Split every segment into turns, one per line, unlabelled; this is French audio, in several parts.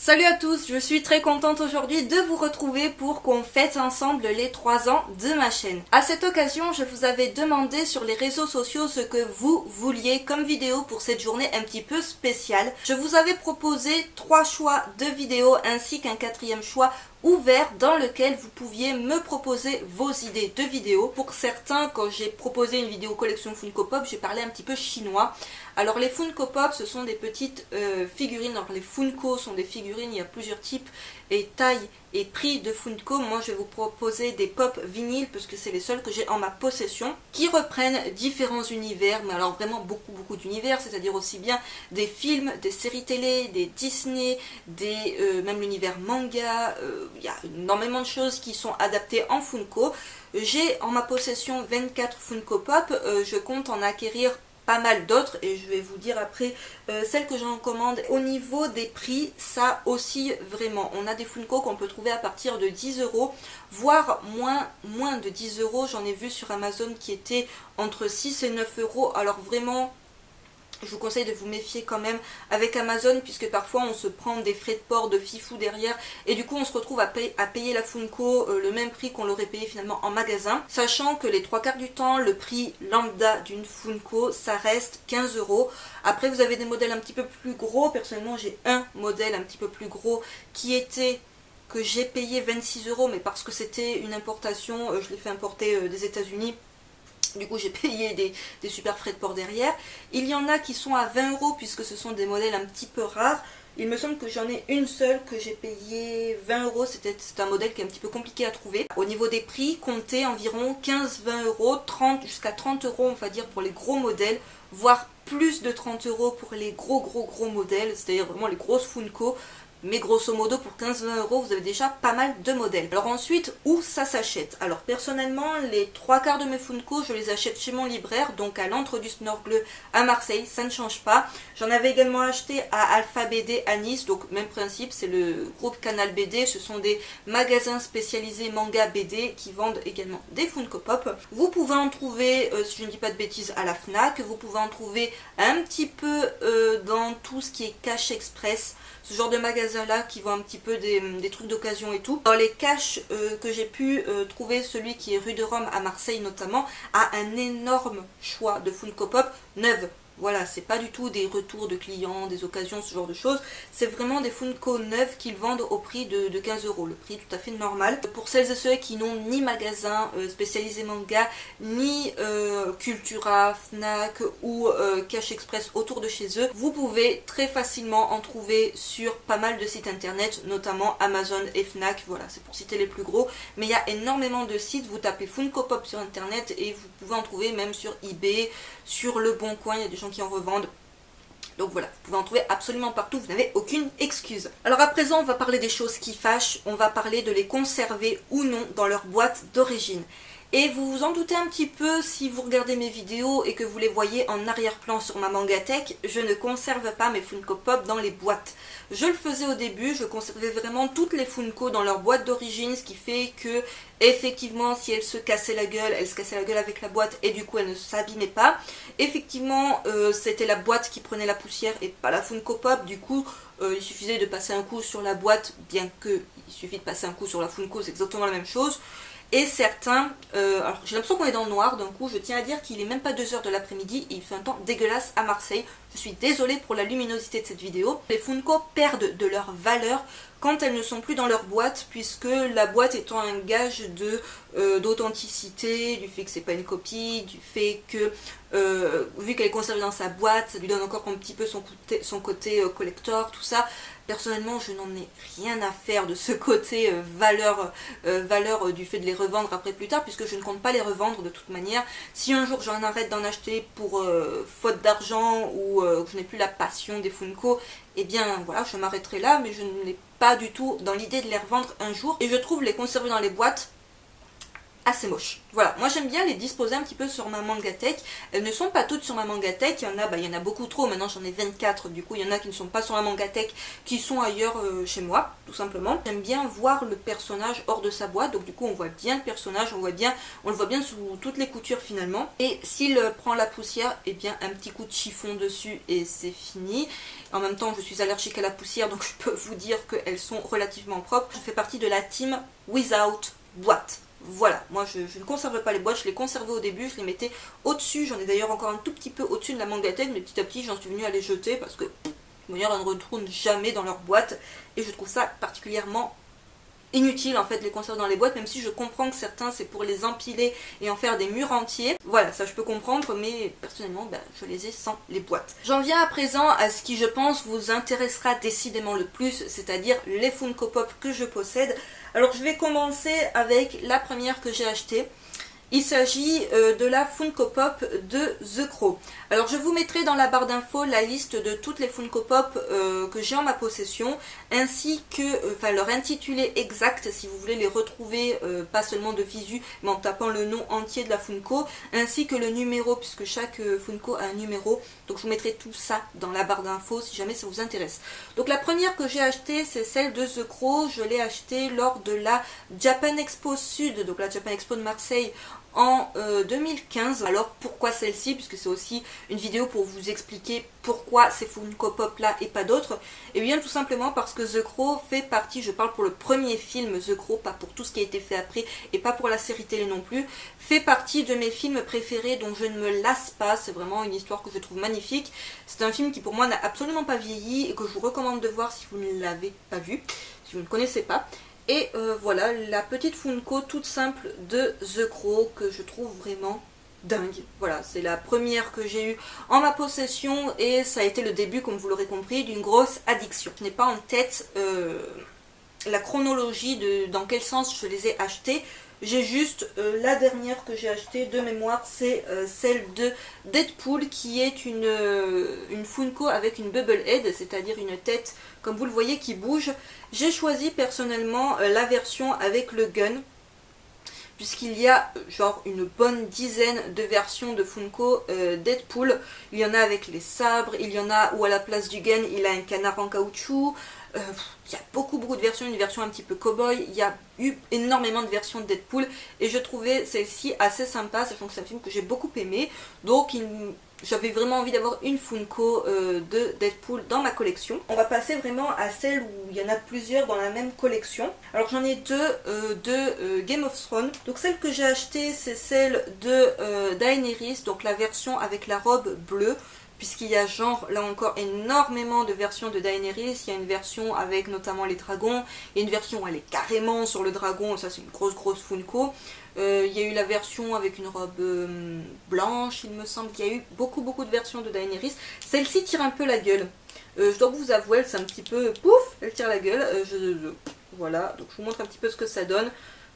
Salut à tous, je suis très contente aujourd'hui de vous retrouver pour qu'on fête ensemble les 3 ans de ma chaîne. À cette occasion, je vous avais demandé sur les réseaux sociaux ce que vous vouliez comme vidéo pour cette journée un petit peu spéciale. Je vous avais proposé 3 choix de vidéos ainsi qu'un 4e choix ouvert dans lequel vous pouviez me proposer vos idées de vidéos. Pour certains, quand j'ai proposé une vidéo collection Funko Pop, j'ai parlé un petit peu chinois. Alors les Funko Pop, ce sont des petites figurines. Alors les Funko sont des figurines, il y a plusieurs types et tailles et prix de Funko. Moi je vais vous proposer des pop vinyles parce que c'est les seuls que j'ai en ma possession, qui reprennent différents univers, mais alors vraiment beaucoup d'univers, c'est-à-dire aussi bien des films, des séries télé, des Disney, même l'univers manga. Il y a énormément de choses qui sont adaptées en Funko. J'ai en ma possession 24 Funko Pop, je compte en acquérir pas mal d'autres et je vais vous dire après celles que j'en commande. Au niveau des prix, ça oscille vraiment. On a des Funko qu'on peut trouver à partir de 10 €, voire moins de 10 €. J'en ai vu sur Amazon qui étaient entre 6 et 9 €. Alors vraiment, je vous conseille de vous méfier quand même avec Amazon, puisque parfois on se prend des frais de port de fifou derrière et du coup on se retrouve à payer la Funko le même prix qu'on l'aurait payé finalement en magasin, sachant que les 3/4 du temps le prix lambda d'une Funko ça reste 15 €. Après vous avez des modèles un petit peu plus gros. Personnellement j'ai un modèle un petit peu plus gros que j'ai payé 26 €, mais parce que c'était une importation, je l'ai fait importer des États-Unis. Du coup j'ai payé des super frais de port derrière. Il y en a qui sont à 20 € puisque ce sont des modèles un petit peu rares. Il me semble que j'en ai une seule que j'ai payé 20 €. C'est un modèle qui est un petit peu compliqué à trouver. Au niveau des prix, comptez environ 15-20 €, 30 jusqu'à 30 € on va dire pour les gros modèles, voire plus de 30 € pour les gros modèles, c'est-à-dire vraiment les grosses Funko. Mais grosso modo pour 15-20 € vous avez déjà pas mal de modèles. Alors ensuite, où ça s'achète? Alors personnellement les 3/4 de mes Funko je les achète chez mon libraire, donc à l'Antre du Snorgle à Marseille, ça ne change pas. J'en avais également acheté à Alpha BD à Nice, donc même principe, c'est le groupe Canal BD. Ce sont des magasins spécialisés manga BD qui vendent également des Funko Pop. Vous pouvez en trouver, si je ne dis pas de bêtises, à la Fnac. Vous pouvez en trouver un petit peu dans tout ce qui est Cash Express, ce genre de magasin là qui vend un petit peu des trucs d'occasion et tout. Dans les caches que j'ai pu trouver, celui qui est rue de Rome à Marseille notamment a un énorme choix de Funko Pop neuves. Voilà, c'est pas du tout des retours de clients, des occasions, ce genre de choses. C'est vraiment des Funko neuves qu'ils vendent au prix de 15 €. Le prix tout à fait normal. Pour celles et ceux qui n'ont ni magasin spécialisé manga, ni Cultura, Fnac ou Cash Express autour de chez eux, vous pouvez très facilement en trouver sur pas mal de sites internet, notamment Amazon et Fnac. Voilà, c'est pour citer les plus gros. Mais il y a énormément de sites. Vous tapez Funko Pop sur internet et vous pouvez en trouver même sur eBay, sur Le Bon Coin. Il y a des gens qui en revendent. Donc voilà, vous pouvez en trouver absolument partout, vous n'avez aucune excuse. Alors à présent, on va parler des choses qui fâchent, on va parler de les conserver ou non dans leur boîte d'origine. Et vous vous en doutez un petit peu si vous regardez mes vidéos et que vous les voyez en arrière-plan sur ma Mangatech, je ne conserve pas mes Funko Pop dans les boîtes. Je le faisais au début, je conservais vraiment toutes les Funko dans leur boîte d'origine, ce qui fait que effectivement si elles se cassaient la gueule, elles se cassaient la gueule avec la boîte et du coup elles ne s'abîmaient pas. Effectivement c'était la boîte qui prenait la poussière et pas la Funko Pop, du coup il suffisait de passer un coup sur la boîte, bien que il suffit de passer un coup sur la Funko, c'est exactement la même chose. Et certains, alors j'ai l'impression qu'on est dans le noir d'un coup, je tiens à dire qu'il est même pas 2 h de l'après-midi et il fait un temps dégueulasse à Marseille. Je suis désolée pour la luminosité de cette vidéo. Les Funko perdent de leur valeur quand elles ne sont plus dans leur boîte, puisque la boîte étant un gage d'authenticité, du fait que c'est pas une copie, du fait que vu qu'elle est conservée dans sa boîte, ça lui donne encore un petit peu son côté collector, tout ça. Personnellement, je n'en ai rien à faire de ce côté valeur du fait de les revendre après plus tard, puisque je ne compte pas les revendre de toute manière. Si un jour j'en arrête d'en acheter pour faute d'argent ou que je n'ai plus la passion des Funko, eh bien voilà, je m'arrêterai là, mais je n'ai pas du tout dans l'idée de les revendre un jour. Et je trouve les conserver dans les boîtes assez moche. Voilà, moi j'aime bien les disposer un petit peu sur ma Mangatech. Elles ne sont pas toutes sur ma Mangatech, il y en a beaucoup trop, maintenant j'en ai 24, du coup il y en a qui ne sont pas sur la Mangatech, qui sont ailleurs chez moi, tout simplement. J'aime bien voir le personnage hors de sa boîte, donc du coup on voit bien le personnage, on le voit bien sous toutes les coutures finalement. Et s'il prend la poussière, et bien un petit coup de chiffon dessus et c'est fini. En même temps je suis allergique à la poussière, donc je peux vous dire qu'elles sont relativement propres. Je fais partie de la team Without Boîte. Voilà, moi je ne conserve pas les boîtes, je les conservais au début, je les mettais au-dessus, j'en ai d'ailleurs encore un tout petit peu au-dessus de la Mangatech, mais petit à petit j'en suis venue à les jeter parce que de manière elles ne retournent jamais dans leur boîte et je trouve ça particulièrement inutile en fait de les conserver dans les boîtes, même si je comprends que certains c'est pour les empiler et en faire des murs entiers. Voilà, ça je peux comprendre, mais personnellement je les ai sans les boîtes. J'en viens à présent à ce qui je pense vous intéressera décidément le plus, c'est-à-dire les Funko Pop que je possède. Alors je vais commencer avec la première que j'ai achetée. Il s'agit de la Funko Pop de The Crow. Alors je vous mettrai dans la barre d'infos la liste de toutes les Funko Pop que j'ai en ma possession, ainsi que leur intitulé exact si vous voulez les retrouver, pas seulement de visu, mais en tapant le nom entier de la Funko, ainsi que le numéro, puisque chaque Funko a un numéro. Donc je vous mettrai tout ça dans la barre d'infos si jamais ça vous intéresse. Donc la première que j'ai achetée, c'est celle de The Crow. Je l'ai achetée lors de la Japan Expo Sud, donc la Japan Expo de Marseille, en 2015. Alors pourquoi celle-ci, puisque c'est aussi une vidéo pour vous expliquer pourquoi ces Funko Pop là et pas d'autres. Et bien tout simplement parce que The Crow fait partie, je parle pour le premier film The Crow, pas pour tout ce qui a été fait après et pas pour la série télé non plus, fait partie de mes films préférés dont je ne me lasse pas. C'est vraiment une histoire que je trouve magnifique. C'est un film qui pour moi n'a absolument pas vieilli et que je vous recommande de voir si vous ne l'avez pas vu, si vous ne connaissez pas. Et voilà, la petite Funko toute simple de The Crow que je trouve vraiment dingue. Voilà, c'est la première que j'ai eue en ma possession et ça a été le début, comme vous l'aurez compris, d'une grosse addiction. Je n'ai pas en tête la chronologie de dans quel sens je les ai achetés. J'ai juste la dernière que j'ai achetée de mémoire, c'est celle de Deadpool, qui est une Funko avec une bubble head, c'est-à-dire une tête, comme vous le voyez, qui bouge. J'ai choisi personnellement la version avec le gun, puisqu'il y a genre une bonne dizaine de versions de Funko Deadpool. Il y en a avec les sabres, il y en a où à la place du gun il a un canard en caoutchouc. Il y a beaucoup de versions, une version un petit peu cow-boy. Il y a eu énormément de versions de Deadpool et je trouvais celle-ci assez sympa, sachant que c'est un film que j'ai beaucoup aimé. Donc j'avais vraiment envie d'avoir une Funko de Deadpool dans ma collection. On va passer vraiment à celle où il y en a plusieurs dans la même collection. Alors j'en ai deux de Game of Thrones. Donc celle que j'ai achetée, c'est celle de Daenerys, donc la version avec la robe bleue, puisqu'il y a genre là encore énormément de versions de Daenerys. Il y a une version avec notamment les dragons, il y a une version où elle est carrément sur le dragon, ça c'est une grosse Funko. Il y a eu la version avec une robe blanche, il me semble qu'il y a eu beaucoup de versions de Daenerys. Celle-ci tire un peu la gueule. Je dois vous avouer, c'est un petit peu pouf, elle tire la gueule. Voilà, donc je vous montre un petit peu ce que ça donne.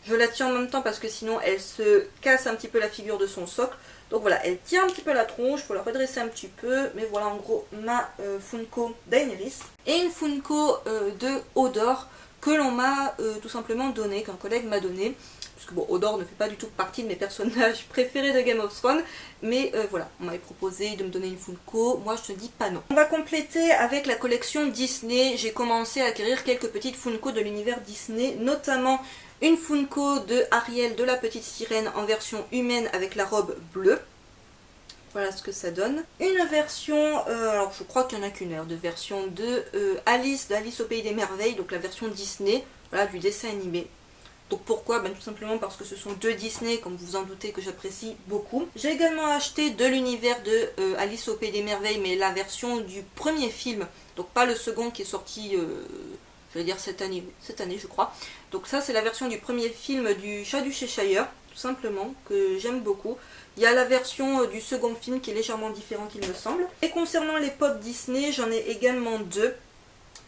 Je la tiens en même temps parce que sinon elle se casse un petit peu la figure de son socle. Donc voilà, elle tient un petit peu la tronche, il faut la redresser un petit peu. Mais voilà en gros ma Funko Daenerys. Et une Funko de Hodor que l'on m'a tout simplement donné, qu'un collègue m'a donné. Parce que bon, Hodor ne fait pas du tout partie de mes personnages préférés de Game of Thrones. Mais voilà, on m'avait proposé de me donner une Funko, moi je te dis pas non. On va compléter avec la collection Disney. J'ai commencé à acquérir quelques petites Funko de l'univers Disney, notamment une Funko de Ariel de la petite sirène en version humaine avec la robe bleue. Voilà ce que ça donne. Une version, alors je crois qu'il n'y en a qu'une de version de Alice au Pays des Merveilles, donc la version Disney, voilà, du dessin animé. Donc pourquoi? Tout simplement parce que ce sont deux Disney, comme vous vous en doutez, que j'apprécie beaucoup. J'ai également acheté de l'univers de Alice au Pays des Merveilles, mais la version du premier film, donc pas le second qui est sorti... je vais dire cette année je crois. Donc ça c'est la version du premier film du Chat du Cheshire, tout simplement, que j'aime beaucoup. Il y a la version du second film qui est légèrement différente il me semble. Et concernant les pop Disney, j'en ai également deux.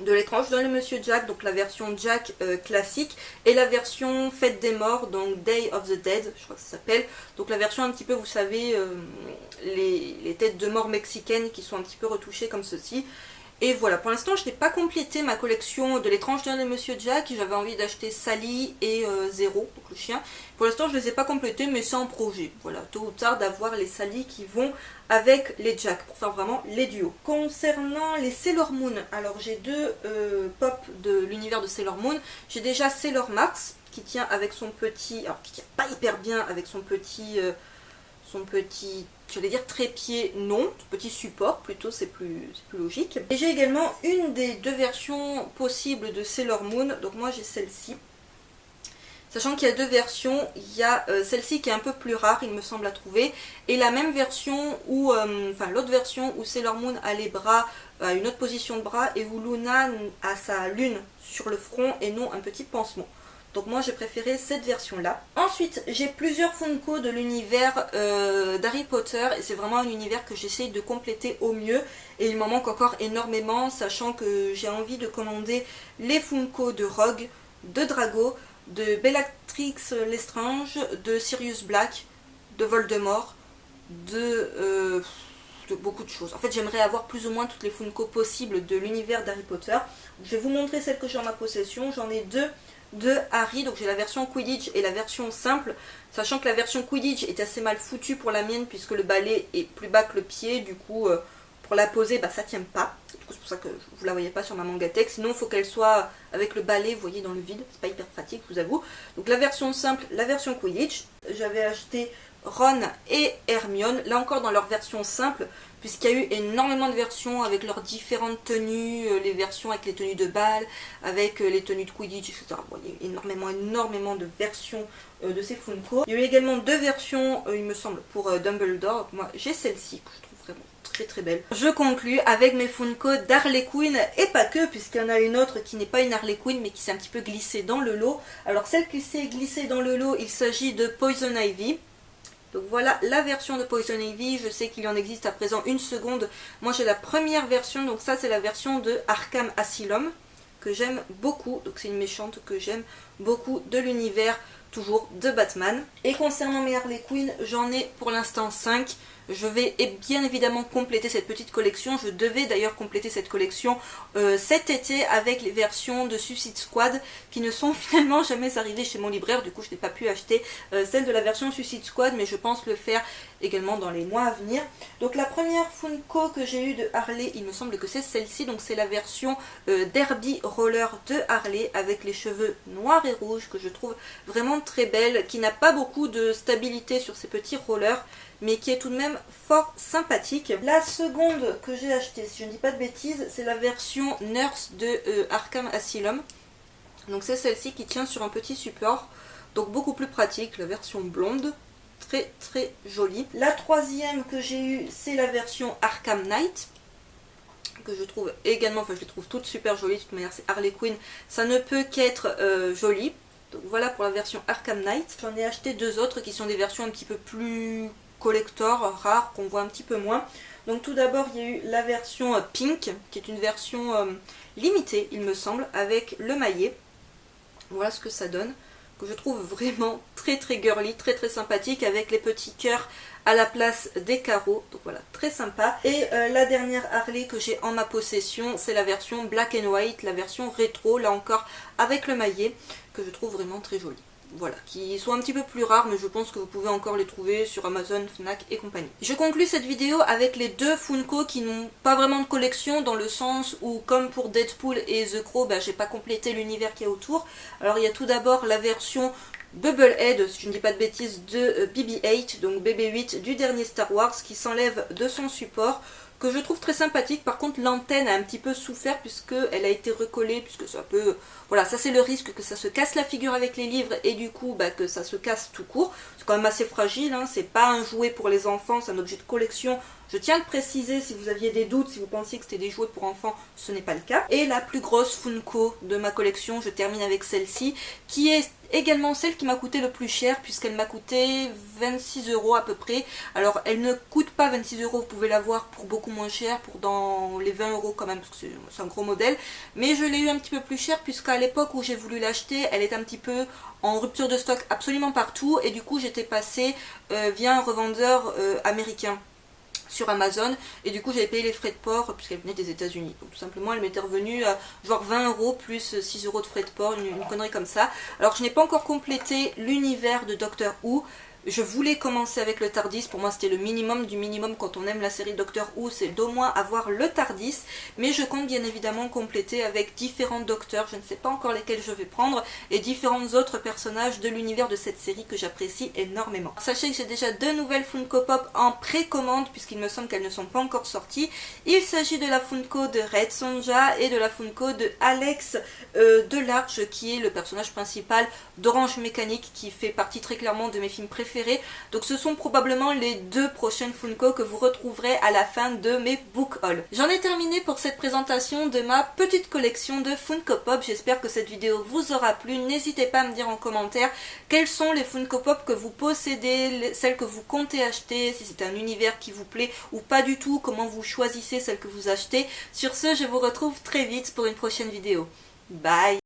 De l'étrange dans le Monsieur Jack, donc la version Jack classique, et la version Fête des Morts, donc Day of the Dead, je crois que ça s'appelle. Donc la version un petit peu, vous savez, les têtes de mort mexicaines qui sont un petit peu retouchées comme ceci. Et voilà, pour l'instant je n'ai pas complété ma collection de l'étrange de Monsieur Jack. J'avais envie d'acheter Sally et Zéro, donc le chien. Pour l'instant je ne les ai pas complétés, mais c'est en projet. Voilà, tôt ou tard d'avoir les Sally qui vont avec les Jack, pour faire vraiment les duos. Concernant les Sailor Moon, alors j'ai deux pop de l'univers de Sailor Moon. J'ai déjà Sailor Mars, qui tient avec son petit... alors qui tient pas hyper bien avec son petit... j'allais dire trépied, non, son petit support, plutôt c'est plus logique. Et j'ai également une des deux versions possibles de Sailor Moon, donc moi j'ai celle-ci. Sachant qu'il y a deux versions, il y a celle-ci qui est un peu plus rare, il me semble, à trouver, et la même version où, enfin l'autre version où Sailor Moon a les bras, a une autre position de bras, et où Luna a sa lune sur le front et non un petit pansement. Donc moi j'ai préféré cette version là. Ensuite j'ai plusieurs Funko de l'univers d'Harry Potter et c'est vraiment un univers que j'essaye de compléter au mieux. Et il m'en manque encore énormément, sachant que j'ai envie de commander les Funko de Rogue, de Drago, de Bellatrix Lestrange, de Sirius Black, de Voldemort, de beaucoup de choses. En fait j'aimerais avoir plus ou moins toutes les Funko possibles de l'univers d'Harry Potter. Je vais vous montrer celles que j'ai en ma possession, j'en ai deux de Harry, donc j'ai la version Quidditch et la version simple, sachant que la version Quidditch est assez mal foutue pour la mienne puisque le balai est plus bas que le pied, du coup pour la poser bah, ça tient pas, du coup c'est pour ça que vous la voyez pas sur ma Mangatech, sinon il faut qu'elle soit avec le balai, vous voyez, dans le vide, c'est pas hyper pratique, je vous avoue. Donc la version simple, la version Quidditch, j'avais acheté Ron et Hermione, là encore dans leur version simple, puisqu'il y a eu énormément de versions avec leurs différentes tenues, les versions avec les tenues de bal, avec les tenues de Quidditch, etc. Bon, il y a eu énormément de versions de ces Funko. Il y a eu également deux versions, il me semble, pour Dumbledore. Donc moi j'ai celle-ci, que je trouve vraiment très belle. Je conclus avec mes Funko d'Harley Quinn, et pas que, puisqu'il y en a une autre qui n'est pas une Harley Quinn, mais qui s'est un petit peu glissée dans le lot. Alors celle qui s'est glissée dans le lot, il s'agit de Poison Ivy. Donc voilà la version de Poison Ivy, je sais qu'il en existe à présent une seconde. Moi j'ai la première version, donc ça c'est la version de Arkham Asylum, que j'aime beaucoup. Donc c'est une méchante que j'aime beaucoup de l'univers, toujours de Batman. Et concernant mes Harley Quinn, j'en ai pour l'instant 5. Je vais bien évidemment compléter cette petite collection. Je devais d'ailleurs compléter cette collection cet été avec les versions de Suicide Squad qui ne sont finalement jamais arrivées chez mon libraire. Du coup je n'ai pas pu acheter celle de la version Suicide Squad, mais je pense le faire également dans les mois à venir. Donc la première Funko que j'ai eue de Harley, il me semble que c'est celle-ci. Donc c'est la version Derby Roller de Harley avec les cheveux noirs et rouges que je trouve vraiment très belle, qui n'a pas beaucoup de stabilité sur ses petits rollers, mais qui est tout de même fort sympathique. La seconde que j'ai achetée, si je ne dis pas de bêtises, c'est la version Nurse de Arkham Asylum. Donc c'est celle-ci qui tient sur un petit support, donc beaucoup plus pratique, la version blonde, très jolie. La troisième que j'ai eue, c'est la version Arkham Knight, que je trouve également, enfin je les trouve toutes super jolies, de toute manière c'est Harley Quinn, ça ne peut qu'être joli. Donc voilà pour la version Arkham Knight. J'en ai acheté deux autres qui sont des versions un petit peu plus collector, rares, qu'on voit un petit peu moins. Donc tout d'abord il y a eu la version Pink, qui est une version limitée il me semble, avec le maillet. Voilà ce que ça donne, que je trouve vraiment très girly, très sympathique, avec les petits cœurs à la place des carreaux, donc voilà, très sympa. Et la dernière Harley que j'ai en ma possession, c'est la version Black and White, la version rétro, là encore avec le maillet, que je trouve vraiment très jolie. Voilà, qui sont un petit peu plus rares, mais je pense que vous pouvez encore les trouver sur Amazon, Fnac et compagnie. Je conclus cette vidéo avec les deux Funko qui n'ont pas vraiment de collection, dans le sens où, comme pour Deadpool et The Crow, bah, j'ai pas complété l'univers qu'il y a autour. Alors il y a tout d'abord la version Bubblehead, si je ne dis pas de bêtises, de BB-8, donc BB-8 du dernier Star Wars, qui s'enlève de son support, que je trouve très sympathique. Par contre l'antenne a un petit peu souffert puisqu'elle a été recollée, puisque ça peut... Voilà, ça c'est le risque que ça se casse la figure avec les livres et du coup bah, que ça se casse tout court. C'est quand même assez fragile, hein. C'est pas un jouet pour les enfants, c'est un objet de collection. Je tiens à le préciser, si vous aviez des doutes, si vous pensiez que c'était des jouets pour enfants, ce n'est pas le cas. Et la plus grosse Funko de ma collection, je termine avec celle-ci, qui est également celle qui m'a coûté le plus cher, puisqu'elle m'a coûté 26 € à peu près. Alors elle ne coûte pas 26 €, vous pouvez l'avoir pour beaucoup moins cher, pour dans les 20 € quand même, parce que c'est un gros modèle. Mais je l'ai eu un petit peu plus cher, puisqu'à l'époque où j'ai voulu l'acheter, elle est un petit peu en rupture de stock absolument partout, et du coup j'étais passée via un revendeur américain. sur Amazon, et du coup j'avais payé les frais de port puisqu'elle venait des États-Unis. Donc tout simplement elle m'était revenue à genre 20 € plus 6 € de frais de port, une connerie comme ça. Alors je n'ai pas encore complété l'univers de Doctor Who. Je voulais commencer avec le TARDIS, pour moi c'était le minimum du minimum quand on aime la série Doctor Who, c'est d'au moins avoir le TARDIS, mais je compte bien évidemment compléter avec différents docteurs, je ne sais pas encore lesquels je vais prendre, et différents autres personnages de l'univers de cette série que j'apprécie énormément. Sachez que j'ai déjà 2 nouvelles Funko Pop en précommande, puisqu'il me semble qu'elles ne sont pas encore sorties. Il s'agit de la Funko de Red Sonja et de la Funko de Alex Delarge, qui est le personnage principal d'Orange Mécanique, qui fait partie très clairement de mes films préférés. Donc ce sont probablement les 2 prochaines Funko que vous retrouverez à la fin de mes book hauls. J'en ai terminé pour cette présentation de ma petite collection de Funko Pop. J'espère que cette vidéo vous aura plu. N'hésitez pas à me dire en commentaire quelles sont les Funko Pop que vous possédez, celles que vous comptez acheter, si c'est un univers qui vous plaît ou pas du tout, comment vous choisissez celles que vous achetez. Sur ce, je vous retrouve très vite pour une prochaine vidéo. Bye!